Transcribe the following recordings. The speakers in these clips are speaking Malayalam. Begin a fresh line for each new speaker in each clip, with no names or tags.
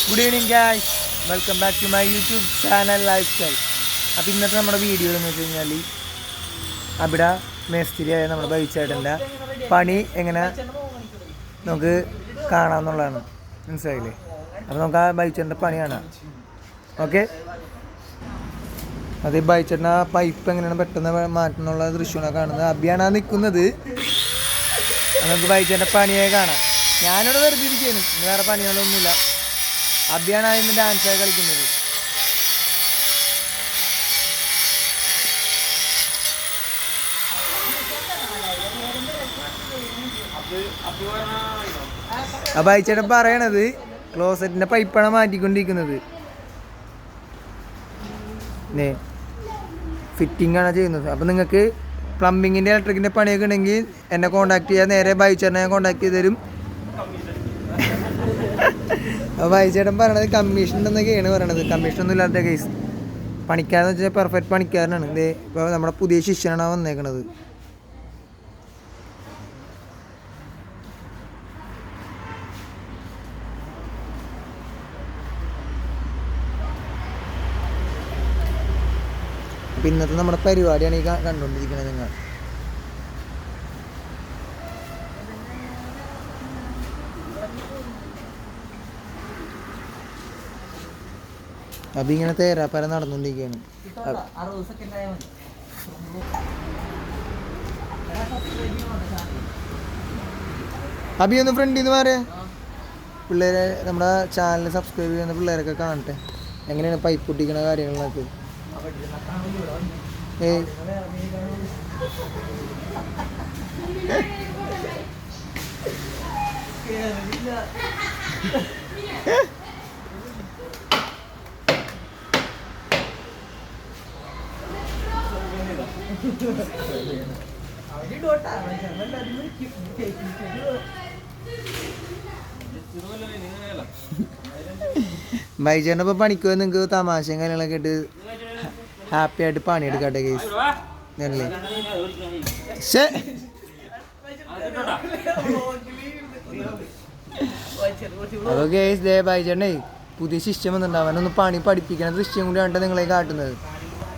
Good evening guys, welcome back to my YouTube channel lifestyle. അപ്പോൾ ഇന്നത്തെ നമ്മുടെ വീഡിയോ എന്ന് വെച്ച് കഴിഞ്ഞാൽ അവിടെ മേസ്തിരിയായ നമ്മുടെ ബൈച്ചേട്ടൻ്റെ പണി എങ്ങനെ നമുക്ക് കാണാമെന്നുള്ളതാണ്. മനസ്സിലായില്ലേ? അപ്പോൾ നമുക്ക് ആ ബൈച്ചേട്ടൻ്റെ പണി കാണാം. ഓക്കെ, അത് ബൈച്ചേട്ടൻ ആ പൈപ്പ് എങ്ങനെയാണ് പെട്ടെന്ന് മാറ്റുന്നുള്ള ദൃശ്യമാണ് കാണുന്നത്. അബിയാണ് ആ നിൽക്കുന്നത്. നമുക്ക് ബൈച്ചേട്ടൻ്റെ പണിയെ കാണാം. ഞാനിവിടെ വെറുതെ ഇരിക്കുകയാണ്, വേറെ പണികളൊന്നുമില്ല. അബിയാണ് അതിന് ഡാൻസായി കളിക്കുന്നത്. അപ്പം അയച്ചേട്ടൻ പറയണത് ക്ലോസറ്റിൻ്റെ പൈപ്പാണ് മാറ്റിക്കൊണ്ടിരിക്കുന്നത്. ഫിറ്റിംഗ് ആണ് ചെയ്യുന്നത്. അപ്പം നിങ്ങൾക്ക് പ്ലംബിങ്ങിൻ്റെ ഇലക്ട്രിക്കിൻ്റെ പണിയൊക്കെ ഉണ്ടെങ്കിൽ എന്നെ കോൺടാക്ട് ചെയ്യാൻ നേരെ ബൈച്ചേട്ടനെ ഞാൻ കോൺടാക്ട് ചെയ്ത് തരും. അപ്പോൾ ബൈച്ചേട്ടൻ പറയണത് കമ്മീഷൻ ഉണ്ടെന്നൊക്കെയാണ് പറയണത്. കമ്മീഷനൊന്നും ഇല്ലാത്ത കേസ്. പണിക്കാരെന്ന് വെച്ചാൽ പെർഫെക്റ്റ് പണിക്കാരനാണ്. ഇതേ ഇപ്പോൾ നമ്മുടെ പുതിയ ശിഷ്യനാണ് വന്നേക്കണത്. അപ്പം ഇന്നത്തെ നമ്മുടെ പരിപാടിയാണ് ഈ കണ്ടുകൊണ്ടിരിക്കുന്നത് നിങ്ങൾ. അപ്പം ഇങ്ങനെ തേരാപ്പര നടന്നുകൊണ്ടിരിക്കുകയാണ്. അബി ഒന്ന് ഫ്രണ്ടിൽ നിന്ന് പറയാ, പിള്ളേരെ നമ്മുടെ ചാനൽ സബ്സ്ക്രൈബ് ചെയ്യുന്ന പിള്ളേരൊക്കെ കാണട്ടെ എങ്ങനെയാണ് പൈപ്പ് പൊട്ടിക്കണ കാര്യങ്ങളൊക്കെ. ബൈജേട്ടനിപ്പോൾ പണിക്ക് നിങ്ങൾക്ക് തമാശയും കാര്യങ്ങളൊക്കെ ഇട്ട് ഹാപ്പി ആയിട്ട് പണിയെടുക്കട്ടെ കേസ്. അല്ലേ? അപ്പോൾ കേസ് ദേ ബൈജേട്ടനെ പുതിയ ശിഷ്യം വന്നിട്ടുണ്ടാവും. അവനൊന്ന് പണി പഠിപ്പിക്കണ ദൃശ്യം കൂടിയാണ് നിങ്ങളെ കാട്ടുന്നത്.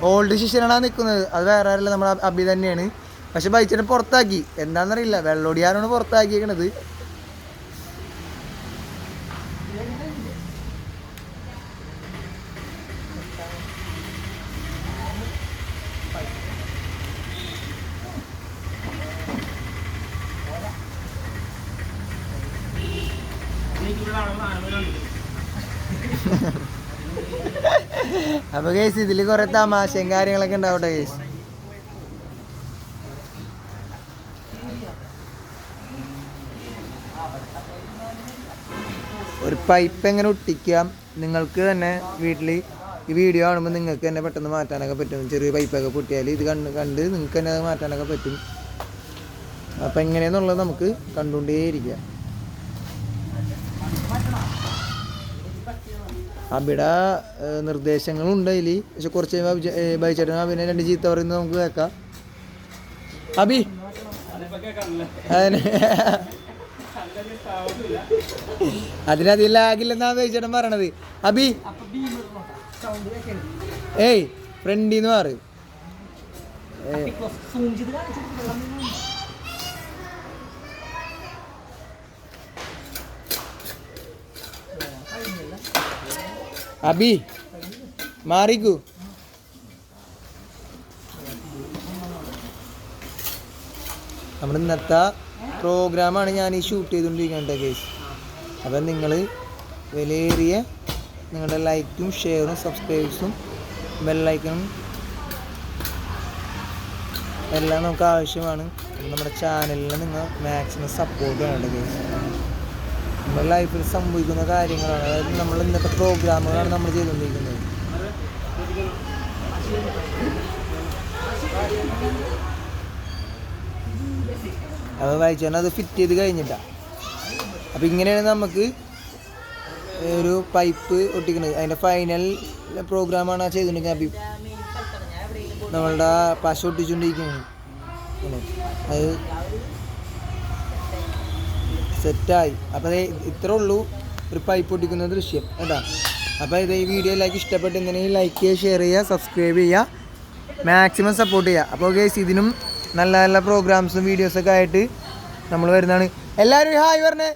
ഓൾഡ് ശിഷ്യനാണ് നിൽക്കുന്നത്. അത് വേറെ ആരല്ല, നമ്മുടെ അബി തന്നെയാണ്. പക്ഷെ ബൈച്ചേട്ടൻ പുറത്താക്കി, എന്താണെന്നറിയില്ല. വെള്ളോടിയാരാണ് പുറത്താക്കിയേക്കണത്. അപ്പൊ കേസ് ഇതിൽ കുറെ തമാശയും കാര്യങ്ങളൊക്കെ ഉണ്ടാവട്ടെ കേസ്. ഒരു പൈപ്പ് എങ്ങനെ ഒട്ടിക്കാം നിങ്ങൾക്ക് തന്നെ വീട്ടിൽ ഈ വീഡിയോ കാണുമ്പോൾ നിങ്ങൾക്ക് തന്നെ പെട്ടെന്ന് മാറ്റാനൊക്കെ പറ്റും. ചെറിയ പൈപ്പൊക്കെ പൊട്ടിയാൽ ഇത് കണ്ട് നിങ്ങൾക്ക് തന്നെ അത് മാറ്റാനൊക്കെ പറ്റും. അപ്പം എങ്ങനെയാണെന്നുള്ളത് നമുക്ക് കണ്ടുകൊണ്ടേയിരിക്കാം. അബിയുടെ നിർദ്ദേശങ്ങളുണ്ട് അതിൽ. പക്ഷെ കുറച്ച് ബൈച്ചേട്ടൻ അബിനെ 2 ചീത്ത പറയുന്നത് നമുക്ക് കേൾക്കാം. അബി അതിനധികം ലാഗില്ലെന്നാണ് ബൈച്ചേട്ടൻ പറയണത്. അബി ഏയ് ഫ്രണ്ടിന്ന് മാറ്. അബി മാറിക്കൂ. നമ്മുടെ ഇന്നത്തെ പ്രോഗ്രാമാണ് ഞാൻ ഈ ഷൂട്ട് ചെയ്തുകൊണ്ടിരിക്കേണ്ട കേസ്. അപ്പം നിങ്ങൾ വിലയേറിയ നിങ്ങളുടെ ലൈക്കും ഷെയറും സബ്സ്ക്രൈബ്സും ബെല്ലൈക്കണും എല്ലാം നമുക്ക് ആവശ്യമാണ്. നമ്മുടെ ചാനലിന് നിങ്ങൾ മാക്സിമം സപ്പോർട്ട് ചെയ്യേണ്ട കേസ്. നമ്മുടെ ലൈഫിൽ സംഭവിക്കുന്ന കാര്യങ്ങളാണ്. അതായത് നമ്മൾ ഇന്നത്തെ പ്രോഗ്രാമുകളാണ് നമ്മൾ ചെയ്തുകൊണ്ടിരിക്കുന്നത്. അപ്പോൾ വായിച്ചാൽ അത് ഫിറ്റ് ചെയ്ത് കഴിഞ്ഞിട്ടാണ്. അപ്പോൾ ഇങ്ങനെയാണ് നമുക്ക് ഒരു പൈപ്പ് ഒട്ടിക്കുന്നത്. അതിൻ്റെ ഫൈനൽ പ്രോഗ്രാമാണ് ആ ചെയ്തുകൊണ്ടിരിക്കുന്നത്. നമ്മളുടെ പശ ഒട്ടിച്ചുകൊണ്ടിരിക്കുകയാണ്. അത് സെറ്റായി. അപ്പോൾ ഇത്രേ ഉള്ളൂ. ഒരു പൈപ്പ് പൊട്ടിക്കുന്ന ദൃശ്യം കേട്ടോ. അപ്പോൾ ഇത് ഈ വീഡിയോ എല്ലാവർക്കും ഇഷ്ടപ്പെട്ടിട്ടുണ്ടെങ്കിൽ ലൈക്ക് ചെയ്യുക, ഷെയർ ചെയ്യുക, സബ്സ്ക്രൈബ് ചെയ്യുക, മാക്സിമം സപ്പോർട്ട് ചെയ്യുക. അപ്പോൾ ഗൈസ് ഇതിനും നല്ല നല്ല പ്രോഗ്രാംസും വീഡിയോസൊക്കെ ആയിട്ട് നമ്മൾ വരുന്നതാണ്. എല്ലാവരും ഹായ് പറഞ്ഞേ.